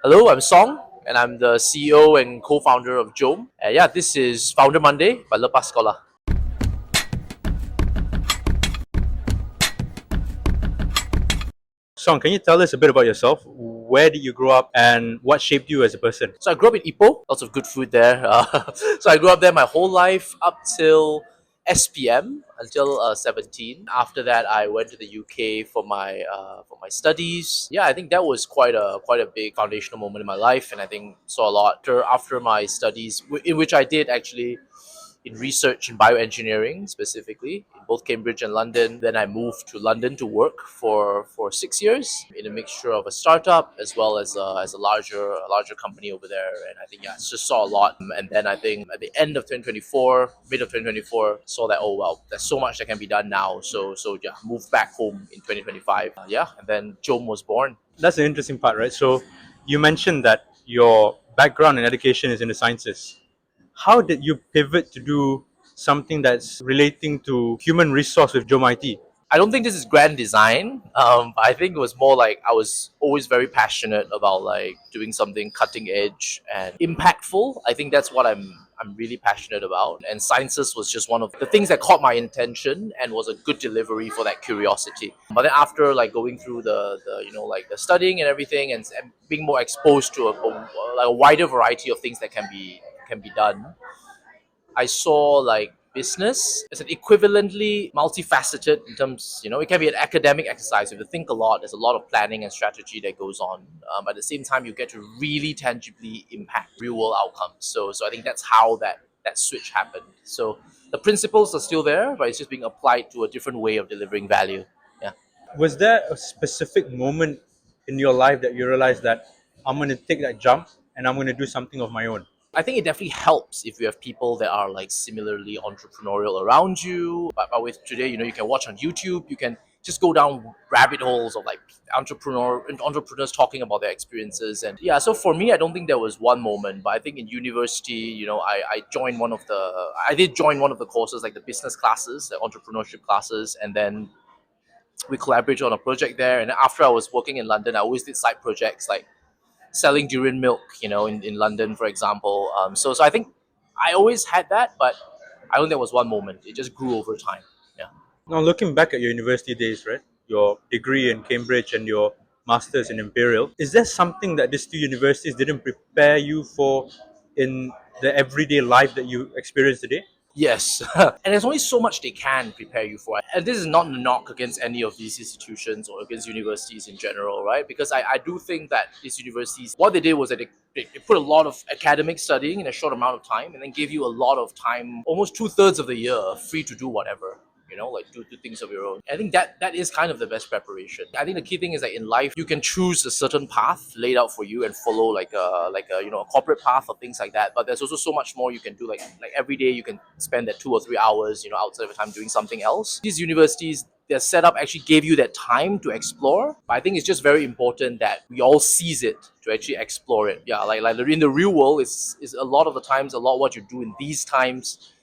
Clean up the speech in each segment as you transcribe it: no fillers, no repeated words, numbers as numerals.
Hello, I'm Song, and I'm the CEO and co-founder of Jom. Yeah, this is Founder Monday by Lepas Sekolah. Song, can you tell us a bit about yourself? Where did you grow up and what shaped you as a person? So I grew up in Ipoh, lots of good food there. So I grew up there my whole life up till SPM, until 17. After that, I went to the UK for my studies. Yeah, I think that was quite a big foundational moment in my life, and I think saw a lot after my studies, in which I did actually in research in bioengineering specifically in both Cambridge and London. Then I moved to London to work for 6 years in a mixture of a startup as well as a larger company over there. And I think yeah, it's just saw a lot. And then I think at the end of 2024, mid of 2024, saw that oh well, there's so much that can be done now. So yeah, moved back home in 2025. Yeah, and then Jom was born. That's an interesting part, right? So, you mentioned that your background in education is in the sciences. How did you pivot to do something that's relating to human resource with Jom IT? I don't think this is grand design. I think it was more like I was always very passionate about like doing something cutting edge and impactful. I think that's what I'm really passionate about. And sciences was just one of the things that caught my attention and was a good delivery for that curiosity. But then after like going through the like the studying and everything and being more exposed to like a wider variety of things that can be done, I saw like business as an equivalently multifaceted in terms, it can be an academic exercise. If you think a lot, there's a lot of planning and strategy that goes on. At the same time, you get to really tangibly impact real world outcomes. So I think that's how that switch happened. So the principles are still there, but it's just being applied to a different way of delivering value. Yeah. Was there a specific moment in your life that you realized that I'm going to take that jump and I'm going to do something of my own? I think it definitely helps if you have people that are like similarly entrepreneurial around you. But with today, you can watch on YouTube. You can just go down rabbit holes of like entrepreneurs talking about their experiences. And yeah, so for me, I don't think there was one moment, but I think in university, I joined I did join one of the courses, like the business classes, the entrepreneurship classes, and then we collaborated on a project there. And after I was working in London, I always did side projects like selling durian milk, in London, for example. So I think I always had that, but I don't think there was one moment. It just grew over time. Yeah. Now, looking back at your university days, right? Your degree in Cambridge and your master's in Imperial, is there something that these two universities didn't prepare you for in the everyday life that you experience today? Yes, and there's only so much they can prepare you for. And this is not a knock against any of these institutions or against universities in general, right? Because I do think that these universities, what they did was that they put a lot of academic studying in a short amount of time and then gave you a lot of time, almost two-thirds of the year, free to do whatever. Like do things of your own. I think that is kind of the best preparation. I think the key thing is that in life you can choose a certain path laid out for you and follow like a a corporate path or things like that. But there's also so much more you can do. Like every day you can spend that 2 or 3 hours outside of your time doing something else. These universities, their setup actually gave you that time to explore. But I think it's just very important that we all seize it to actually explore it. Yeah, like in the real world, is a lot of the times a lot what you do in these times,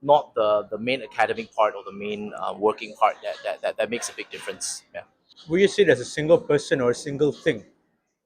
not the main academic part or the main working part that makes a big difference. Yeah. Would you say there's a single person or a single thing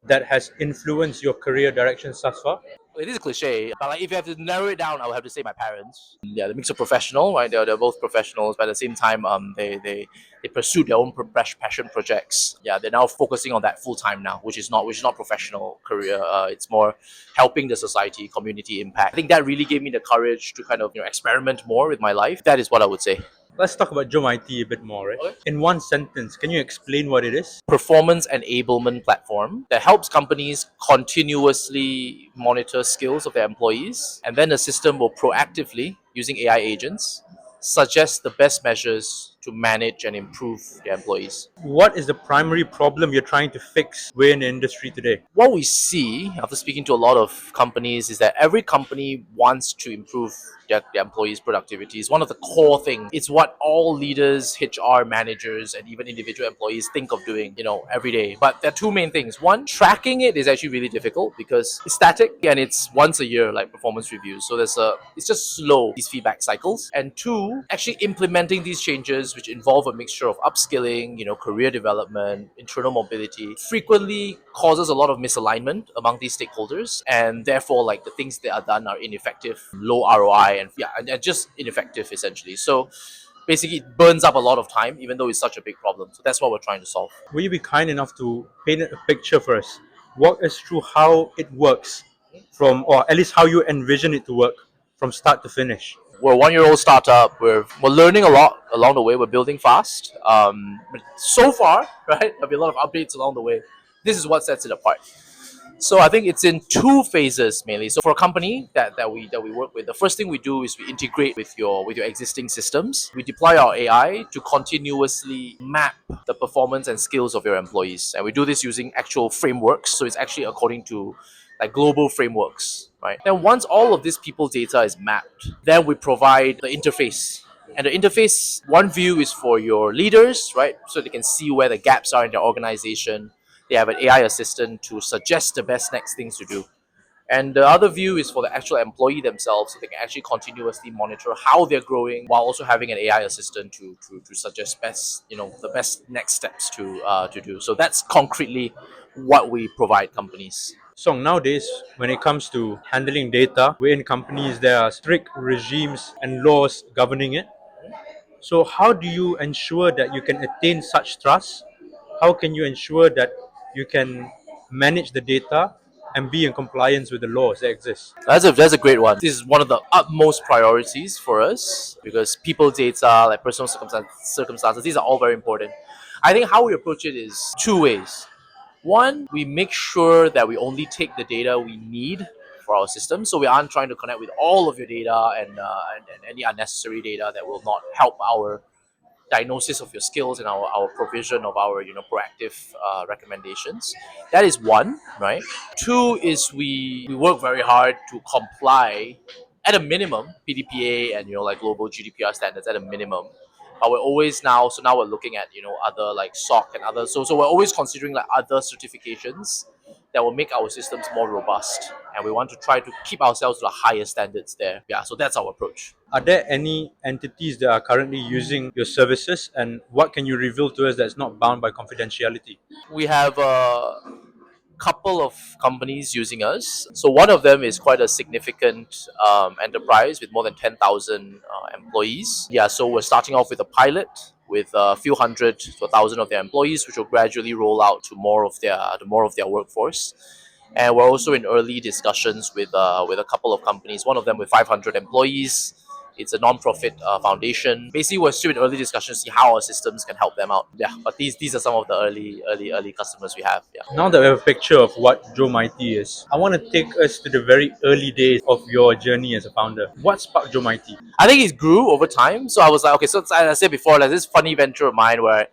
that has influenced your career direction thus far? It is a cliche, but like if you have to narrow it down, I would have to say my parents. Yeah, the mix of professional, right? They're both professionals, but at the same time, they pursue their own passion projects. Yeah, they're now focusing on that full time now, which is not professional career. It's more helping the society, community impact. I think that really gave me the courage to kind of experiment more with my life. That is what I would say. Let's talk about Jom IT a bit more, right? Okay. In one sentence, can you explain what it is? Performance enablement platform that helps companies continuously monitor skills of their employees, and then the system will proactively, using AI agents, suggest the best measures to manage and improve their employees. What is the primary problem you're trying to fix within the industry today? What we see after speaking to a lot of companies is that every company wants to improve their employees' productivity. It's one of the core things. It's what all leaders, HR managers, and even individual employees think of doing, every day. But there are two main things. One, tracking it is actually really difficult because it's static and it's once a year, like performance reviews. So it's just slow, these feedback cycles. And two, actually implementing these changes courses which involve a mixture of upskilling, career development, internal mobility, frequently causes a lot of misalignment among these stakeholders, and therefore, like the things that are done are ineffective, low ROI, and just ineffective essentially. So basically, it burns up a lot of time, even though it's such a big problem. So that's what we're trying to solve. Will you be kind enough to paint a picture for us? Walk us through how it works from, or at least how you envision it to work from start to finish. We're a 1 year old startup. We're learning a lot along the way. We're building fast. But so far, right, there'll be a lot of updates along the way. This is what sets it apart. So I think it's in two phases mainly. So for a company that we work with, the first thing we do is we integrate with your existing systems. We deploy our AI to continuously map the performance and skills of your employees, and we do this using actual frameworks. So it's actually according to like global frameworks, right? Then once all of this people data is mapped, then we provide the interface. And the interface, one view is for your leaders, right? So they can see where the gaps are in their organization. They have an AI assistant to suggest the best next things to do. And the other view is for the actual employee themselves, so they can actually continuously monitor how they're growing while also having an AI assistant to suggest the best next steps to do. So that's concretely what we provide companies. So nowadays, when it comes to handling data within companies, there are strict regimes and laws governing it. So how do you ensure that you can attain such trust? How can you ensure that you can manage the data and be in compliance with the laws that exist? That's a great one. This is one of the utmost priorities for us because people data, like personal circumstances, these are all very important. I think how we approach it is two ways. One, we make sure that we only take the data we need for our system, so we aren't trying to connect with all of your data and any unnecessary data that will not help our diagnosis of your skills and our provision of our proactive recommendations. That is one, right? Two is we work very hard to comply at a minimum PDPA and like global GDPR standards at a minimum. But we're always now we're looking at other like SOC and other, so we're always considering like other certifications that will make our systems more robust, and we want to try to keep ourselves to the highest standards there. Yeah, so that's our approach. Are there any entities that are currently using your services, and what can you reveal to us that's not bound by confidentiality? We have couple of companies using us. So one of them is quite a significant enterprise with more than 10,000 employees. Yeah, so we're starting off with a pilot with a few hundred to 1,000 of their employees, which will gradually roll out to more of their workforce. And we're also in early discussions with a couple of companies. One of them with 500 employees. It's a non-profit foundation. Basically, we're still in early discussions to see how our systems can help them out. Yeah, but these are some of the early customers we have. Yeah. Now that we have a picture of what Jom IT is, I want to take us to the very early days of your journey as a founder. What sparked Jom IT? I think it grew over time. So I was like, okay, so as I said before, like this funny venture of mine where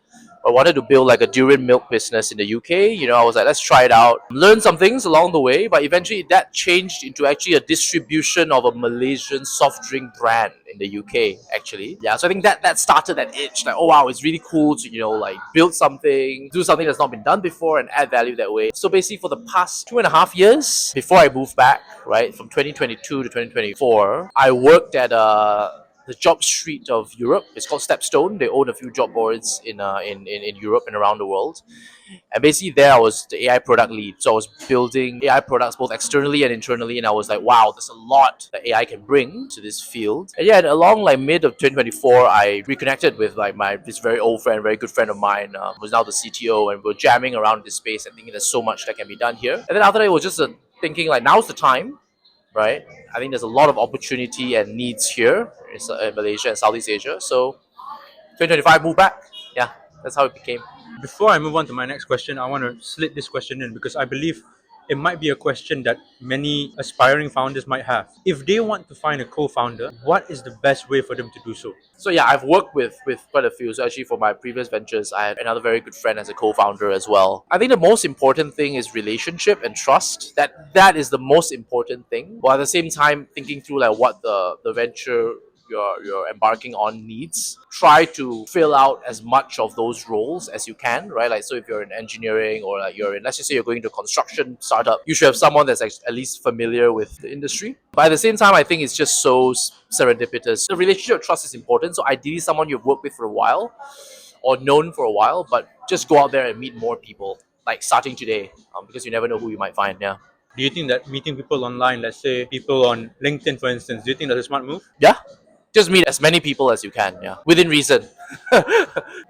I wanted to build like a durian milk business in the UK. I was like, let's try it out, learn some things along the way. But eventually, that changed into actually a distribution of a Malaysian soft drink brand in the UK. Actually, yeah. So I think that started that itch. Like, oh wow, it's really cool to like build something, do something that's not been done before, and add value that way. So basically, for the past 2.5 years before I moved back, right from 2022 to 2024, I worked at the job street of Europe. It's called Stepstone. They own a few job boards in Europe and around the world. And basically there I was the AI product lead. So I was building AI products both externally and internally, and I was like, wow, there's a lot that AI can bring to this field. And yeah, along like mid of 2024, I reconnected with like this very old friend, very good friend of mine, who's now the CTO, and we're jamming around this space and thinking there's so much that can be done here. And then after that, it was just thinking like now's the time, right? I think there's a lot of opportunity and needs here in Malaysia and Southeast Asia. So 2025, move back. Yeah, that's how it became. Before I move on to my next question, I want to slip this question in because I believe it might be a question that many aspiring founders might have. If they want to find a co-founder, what is the best way for them to do so? So yeah, I've worked with quite a few. So actually, for my previous ventures, I had another very good friend as a co-founder as well. I think the most important thing is relationship and trust. That is the most important thing. While at the same time thinking through like what the venture you're embarking on needs, try to fill out as much of those roles as you can, right? Like, so if you're in engineering, or like you're in, let's just say you're going to construction startup, you should have someone that's at least familiar with the industry. But at the same time, I think it's just so serendipitous. The relationship of trust is important. So ideally, someone you've worked with for a while or known for a while, but just go out there and meet more people, like starting today, because you never know who you might find. Yeah. Do you think that meeting people online, let's say people on LinkedIn, for instance, do you think that's a smart move? Yeah. Just meet as many people as you can. Yeah. Within reason.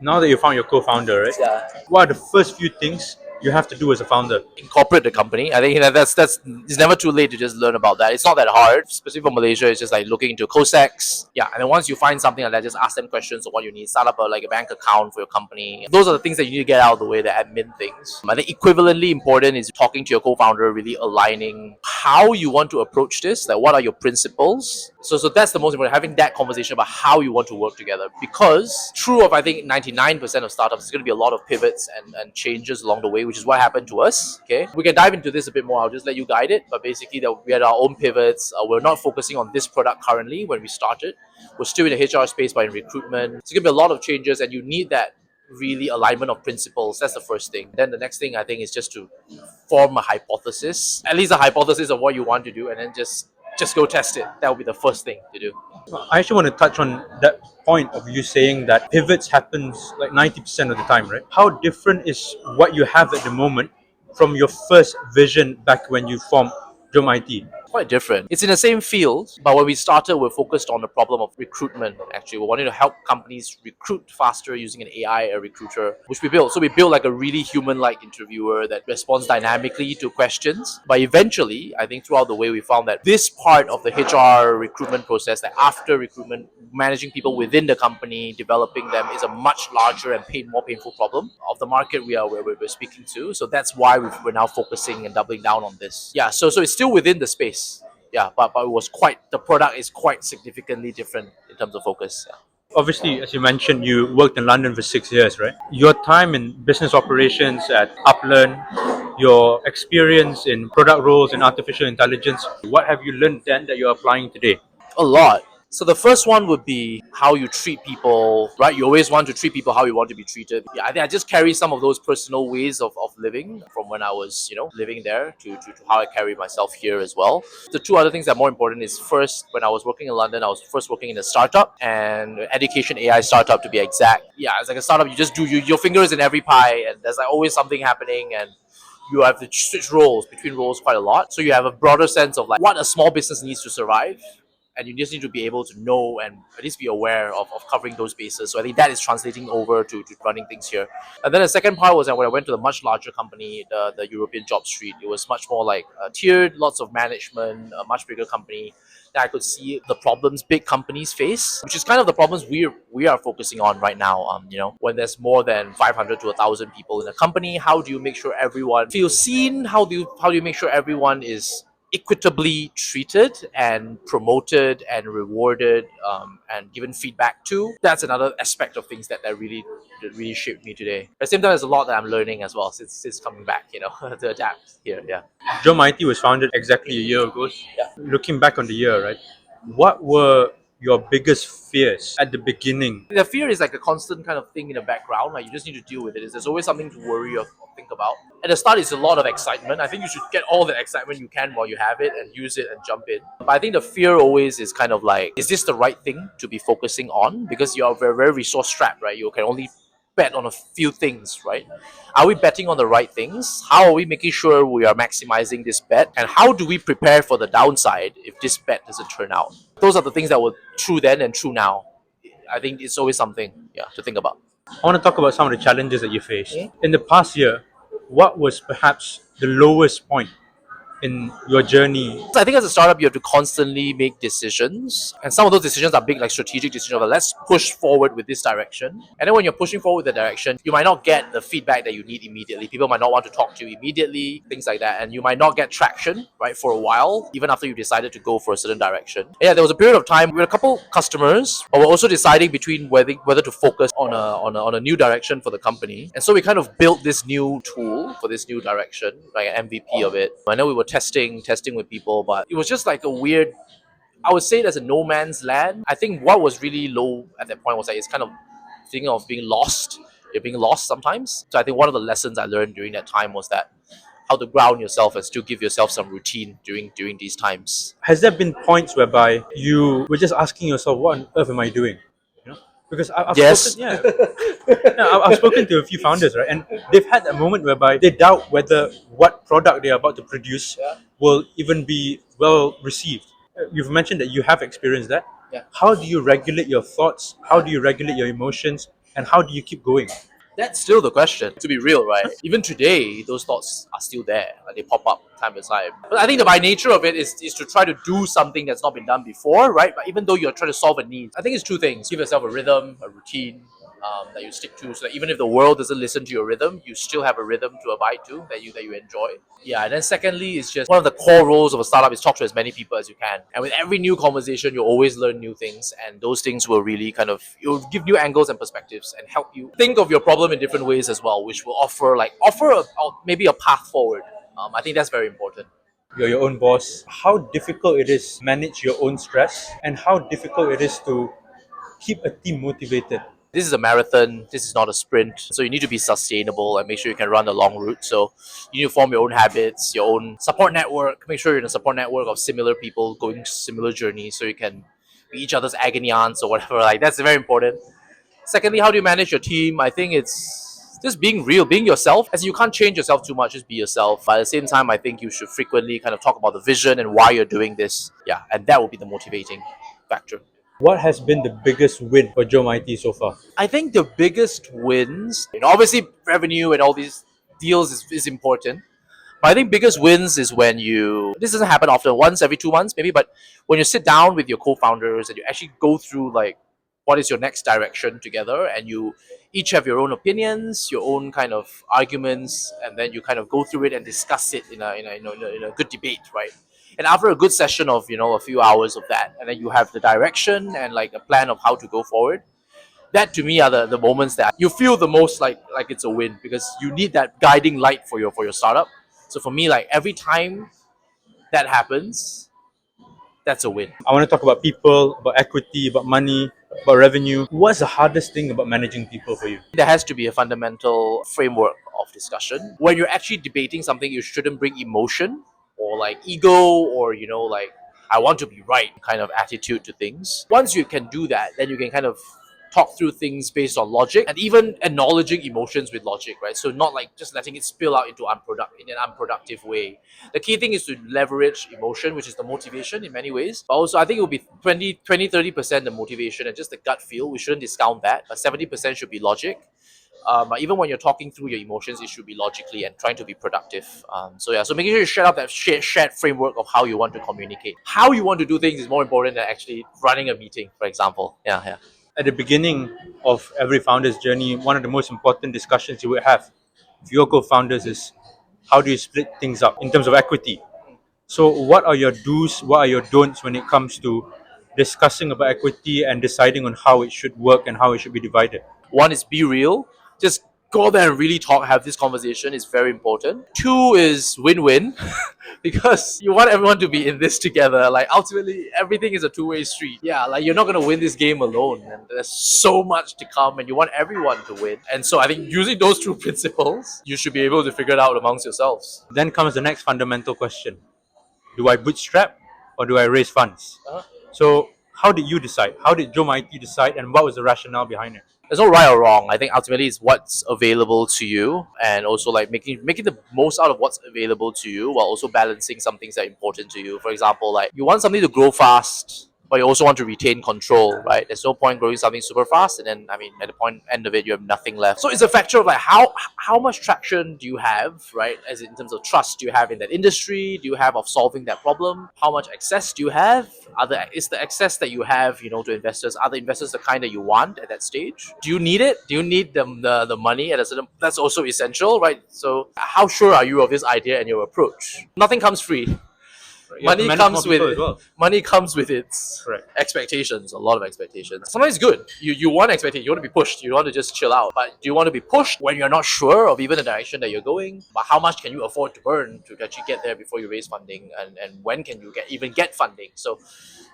Now that you found your co-founder, right? Yeah. What are the first few things you have to do as a founder? Incorporate the company. I think that's it's never too late to just learn about that. It's not that hard. Specifically for Malaysia, it's just like looking into COSEX. Yeah, and then once you find something like that, just ask them questions of what you need. Start up a bank account for your company. Those are the things that you need to get out of the way, the admin things. I think equivalently important is talking to your co-founder, really aligning how you want to approach this. Like, what are your principles? So that's the most important. Having that conversation about how you want to work together. Because true of I think 99% of startups, there's going to be a lot of pivots and changes along the way, which is what happened to us. Okay, we can dive into this a bit more. I'll just let you guide it. But basically, that we had our own pivots. We're not focusing on this product currently when we started. We're still in the HR space, but in recruitment. It's going to be a lot of changes, and you need that really alignment of principles. That's the first thing. Then the next thing I think is just to form a hypothesis, at least a hypothesis of what you want to do, and then just go test it. That would be the first thing to do. I actually want to touch on that point of you saying that pivots happens like 90% of the time, right? How different is what you have at the moment from your first vision back when you formed Jom IT? Quite different. It's in the same field, but when we started, we're focused on the problem of recruitment. Actually, we wanted to help companies recruit faster using an AI, a recruiter, which we built. So we built like a really human-like interviewer that responds dynamically to questions. But eventually, I think throughout the way, we found that this part of the HR recruitment process, that after recruitment, managing people within the company, developing them, is a much larger and more painful problem of the market we're speaking to. So that's why we're now focusing and doubling down on this. Yeah. So it's still within the space. Yeah, but it was the product is quite significantly different in terms of focus. Yeah. Obviously, as you mentioned, you worked in London for 6 years, right? Your time in business operations at Uplearn, your experience in product roles and artificial intelligence, what have you learned then that you're applying today? A lot. So the first one would be how you treat people, right? You always want to treat people how you want to be treated. Yeah, I think I just carry some of those personal ways of living from when I was, living there to how I carry myself here as well. The two other things that are more important is, first, when I was working in London, I was first working in a startup, and education AI startup to be exact. Yeah, it's like a startup. You just do your finger is in every pie, and there's like always something happening, and you have to switch roles between roles quite a lot. So you have a broader sense of like what a small business needs to survive, and you just need to be able to know and at least be aware of covering those bases. So I think that is translating over to running things here. And then the second part was that when I went to the much larger company, the European Job Street, it was much more like tiered, lots of management, a much bigger company. That I could see the problems big companies face, which is kind of the problems we are focusing on right now. When there's more than 500 to 1,000 people in a company, how do you make sure everyone feels seen? How do you make sure everyone is equitably treated and promoted and rewarded, and given feedback to? That's another aspect of things that really shaped me today. At the same time, there's a lot that I'm learning as well since coming back, to adapt here. Yeah. Jom IT was founded exactly a year ago. Yeah. Looking back on the year, right? What were your biggest fears at the beginning? The fear is like a constant kind of thing in the background. Like, you just need to deal with it. There's always something to worry or think about. At the start, it's a lot of excitement. I think you should get all the excitement you can while you have it and use it and jump in. But I think the fear always is kind of like, is this the right thing to be focusing on? Because you're very, very resource strapped, right? You can only bet on a few things, right? Are we betting on the right things? How are we making sure we are maximizing this bet? And how do we prepare for the downside if this bet doesn't turn out? Those are the things that were true then and true now. I think it's always something, yeah, to think about. I want to talk about some of the challenges that you faced. Mm. In the past year, what was perhaps the lowest point in your journey? So I think as a startup, you have to constantly make decisions, and some of those decisions are big, like strategic decisions. Of, let's push forward with this direction. And then when you're pushing forward with the direction, you might not get the feedback that you need immediately. People might not want to talk to you immediately, things like that, and you might not get traction, right, for a while, even after you decided to go for a certain direction. Yeah, there was a period of time with a couple customers, but we're also deciding between whether to focus on a new direction for the company. And so we kind of built this new tool for this new direction, like an MVP of it. I know we were testing with people, but it was just like a weird I would say there's a no man's land. I think what was really low at that point was that it's kind of thinking of being lost. You're being lost sometimes. So I think one of the lessons I learned during that time was that how to ground yourself and still give yourself some routine during these times. Has there been points whereby you were just asking yourself, "What on earth am I doing?" You know, because I've spoken, Yes. yeah, yeah, I've spoken to a few founders, right, and they've had a moment whereby they doubt whether what product they are about to produce will even be well received. You've mentioned that you have experienced that. Yeah. How do you regulate your thoughts? How do you regulate your emotions? And how do you keep going? That's still the question, to be real, right? Even today, those thoughts are still there. Like they pop up time to time. But I think the by nature of it is to try to do something that's not been done before, right? But even though you're trying to solve a need, I think it's two things. Give yourself a rhythm, a routine that you stick to, so that even if the world doesn't listen to your rhythm, you still have a rhythm to abide to that you enjoy. Yeah, and then secondly, it's just one of the core roles of a startup is talk to as many people as you can. And with every new conversation, you'll always learn new things, and those things will really it'll give new angles and perspectives and help you think of your problem in different ways as well, which will maybe a path forward. I think that's very important. You're your own boss. How difficult it is to manage your own stress, and how difficult it is to keep a team motivated. This is a marathon. This is not a sprint. So you need to be sustainable and make sure you can run the long route. So you need to form your own habits, your own support network. Make sure you're in a support network of similar people going similar journeys, so you can be each other's agony aunts or whatever. Like that's very important. Secondly, how do you manage your team? I think it's just being real, being yourself. As you can't change yourself too much, just be yourself. But at the same time, I think you should frequently kind of talk about the vision and why you're doing this. Yeah, and that will be the motivating factor. What has been the biggest win for Jom IT so far? I think the biggest wins, obviously revenue and all these deals is important. But I think biggest wins is when this doesn't happen often, once every 2 months maybe, but when you sit down with your co-founders and you actually go through like what is your next direction together, and you each have your own opinions, your own kind of arguments, and then you kind of go through it and discuss it in a good debate, right? And after a good session of a few hours of that, and then you have the direction and like a plan of how to go forward. That to me are the moments that you feel the most like it's a win, because you need that guiding light for your startup. So for me, like every time that happens, that's a win. I want to talk about people, about equity, about money, about revenue. What's the hardest thing about managing people for you? There has to be a fundamental framework of discussion. When you're actually debating something, you shouldn't bring emotion or like ego or like I want to be right kind of attitude to things. Once you can do that, then you can kind of talk through things based on logic and even acknowledging emotions with logic, right? So not like just letting it spill out in an unproductive way. The key thing is to leverage emotion, which is the motivation in many ways. But also I think it will be 30% the motivation and just the gut feel. We shouldn't discount that. But 70% should be logic. But even when you're talking through your emotions, it should be logically and trying to be productive. So making sure you set up that shared framework of how you want to communicate. How you want to do things is more important than actually running a meeting, for example. Yeah, yeah. At the beginning of every founder's journey, one of the most important discussions you would have with your co-founders is how do you split things up in terms of equity? So what are your do's, what are your don'ts when it comes to discussing about equity and deciding on how it should work and how it should be divided? One is be real. Just go there and really have this conversation is very important. Two is win-win because you want everyone to be in this together. Like ultimately, everything is a two-way street. Yeah, like you're not gonna win this game alone, and there's so much to come, and you want everyone to win. And so I think using those two principles, you should be able to figure it out amongst yourselves. Then comes the next fundamental question. Do I bootstrap or do I raise funds? Uh-huh. So how did you decide? How did Jom IT decide and what was the rationale behind it? There's no right or wrong. I think ultimately it's what's available to you, and also like making the most out of what's available to you, while also balancing some things that are important to you. For example, like you want something to grow fast, but you also want to retain control, right? There's no point growing something super fast, and then I mean, at the end of it, you have nothing left. So it's a factor of like how much traction do you have, right? As in terms of trust do you have in that industry? Do you have of solving that problem? How much access do you have? Is the access that you have, to investors? Are the investors the kind that you want at that stage? Do you need it? Do you need the money at a certain? That's also essential, right? So how sure are you of this idea and your approach? Nothing comes free. You have to money manage more comes with people as well. money comes with its Correct. expectations, a lot of expectations. Sometimes it's good. You want expectation, you want to be pushed, you want to just chill out. But do you want to be pushed when you're not sure of even the direction that you're going? But how much can you afford to burn to actually get there before you raise funding? And when can you even get funding? So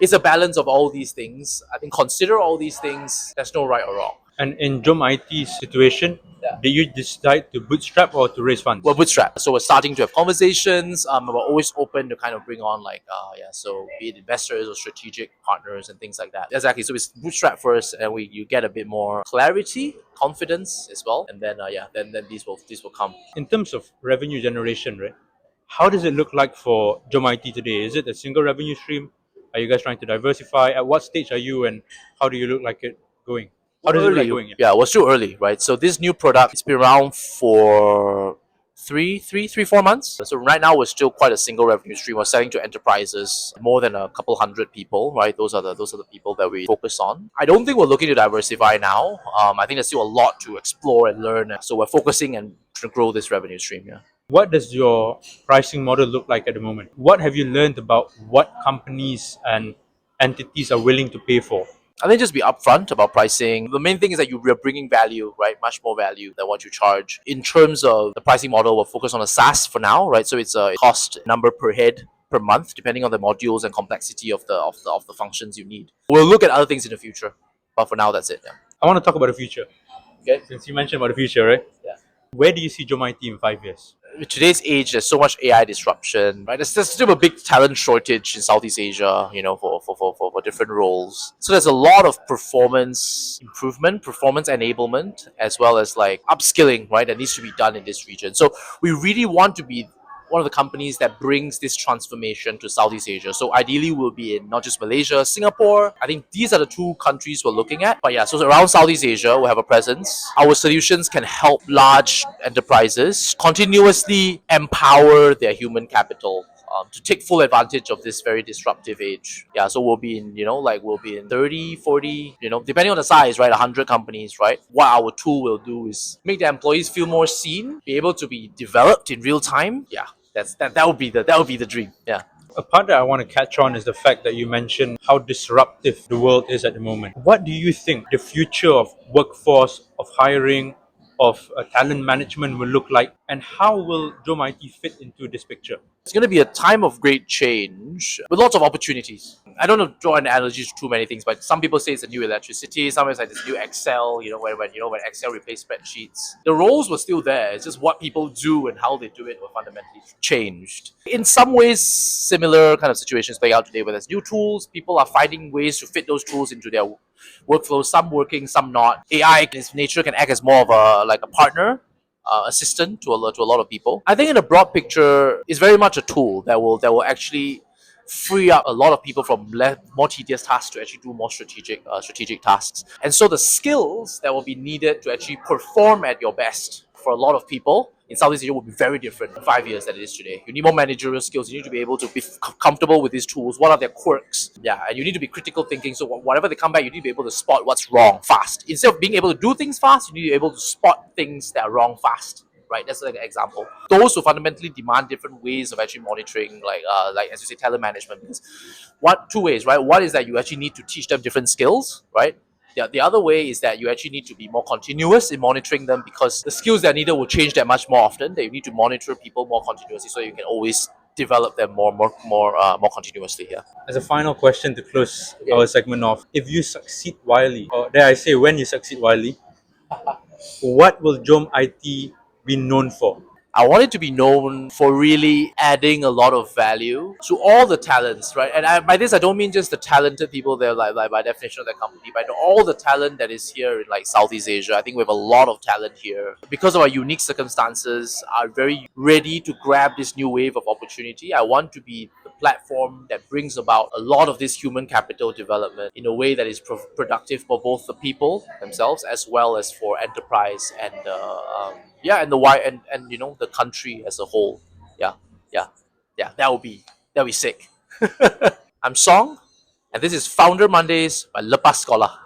it's a balance of all these things. I think consider all these things. There's no right or wrong. And in Jom IT's situation, Yeah. did you decide to bootstrap or to raise funds? We're bootstrapped, so we're starting to have conversations. We're always open to kind of bring on like so be it investors or strategic partners and things like that. Exactly. So it's bootstrap first, and you get a bit more clarity, confidence as well, and then then these will come. In terms of revenue generation, right? How does it look like for Jom IT today? Is it a single revenue stream? Are you guys trying to diversify? At what stage are you, and how do you look like it going? How We're does it look like early. going? Yeah. Yeah, we're still early, right? So this new product, it's been around for 4 months. So right now we're still quite a single revenue stream. We're selling to enterprises, more than a couple hundred people, right? Those are the people that we focus on. I don't think we're looking to diversify now. I think there's still a lot to explore and learn. So we're focusing and to grow this revenue stream. Yeah. What does your pricing model look like at the moment? What have you learned about what companies and entities are willing to pay for? I think just be upfront about pricing. The main thing is that you're bringing value, right? Much more value than what you charge. In terms of the pricing model, we'll focus on a SaaS for now, right? So it's a cost number per head per month, depending on the modules and complexity of the functions you need. We'll look at other things in the future, but for now, that's it. Yeah. I want to talk about the future. Okay. Since you mentioned about the future, right? Yeah. Where do you see Jom IT in 5 years? In today's age, there's so much AI disruption, right? There's still a big talent shortage in Southeast Asia, for different roles. So there's a lot of performance improvement, performance enablement, as well as like upskilling, right? That needs to be done in this region. So we really want to be one of the companies that brings this transformation to Southeast Asia. So ideally, we'll be in not just Malaysia, Singapore. I think these are the two countries we're looking at. But yeah, so around Southeast Asia, we'll have a presence. Our solutions can help large enterprises continuously empower their human capital. To take full advantage of this very disruptive age. Yeah, so we'll be in, we'll be in 30, 40, depending on the size, right? 100 companies, right? What our tool will do is make the employees feel more seen, be able to be developed in real time. Yeah, that would be the dream. Yeah. A part that I want to catch on is the fact that you mentioned how disruptive the world is at the moment. What do you think the future of workforce, of hiring, of talent management will look like, and how will Jom IT fit into this picture? It's going to be a time of great change with lots of opportunities. I don't know draw an analogy to too many things, but some people say it's a new electricity. Some it's like this new Excel. When Excel replaced spreadsheets, the roles were still there. It's just what people do and how they do it were fundamentally changed. In some ways, similar kind of situations play out today, where there's new tools. People are finding ways to fit those tools into their workflows. Some working, some not. AI, in its nature, can act as more of a partner, assistant to a lot of people. I think in the broad picture, it's very much a tool that will actually free up a lot of people from more tedious tasks to actually do more strategic tasks. And so the skills that will be needed to actually perform at your best for a lot of people in Southeast Asia will be very different in 5 years than it is today. You need more managerial skills. You need to be able to be comfortable with these tools. What are their quirks? Yeah, and you need to be critical thinking. So whatever they come back, you need to be able to spot what's wrong fast. Instead of being able to do things fast, you need to be able to spot things that are wrong fast. Right, that's like an example. Those who fundamentally demand different ways of actually monitoring, like as you say, talent management. Because two ways, right? One is that you actually need to teach them different skills, right? The other way is that you actually need to be more continuous in monitoring them, because the skills that are needed will change that much more often. That you need to monitor people more continuously, so you can always develop them more continuously. Yeah. As a final question to close our segment off, if you succeed wildly, or dare I say, when you succeed wildly, what will Jom IT be known for? I want it to be known for really adding a lot of value to all the talents, right? And by this, I don't mean just the talented people there, like by definition of the company, but all the talent that is here in like Southeast Asia. I think we have a lot of talent here because of our unique circumstances. Are very ready to grab this new wave of opportunity. I want to be the platform that brings about a lot of this human capital development in a way that is productive for both the people themselves as well as for enterprise and and the why and the country as a whole. Yeah, yeah, yeah. That would be sick. I'm Song, and this is Founder Mondays by Lepas Sekolah.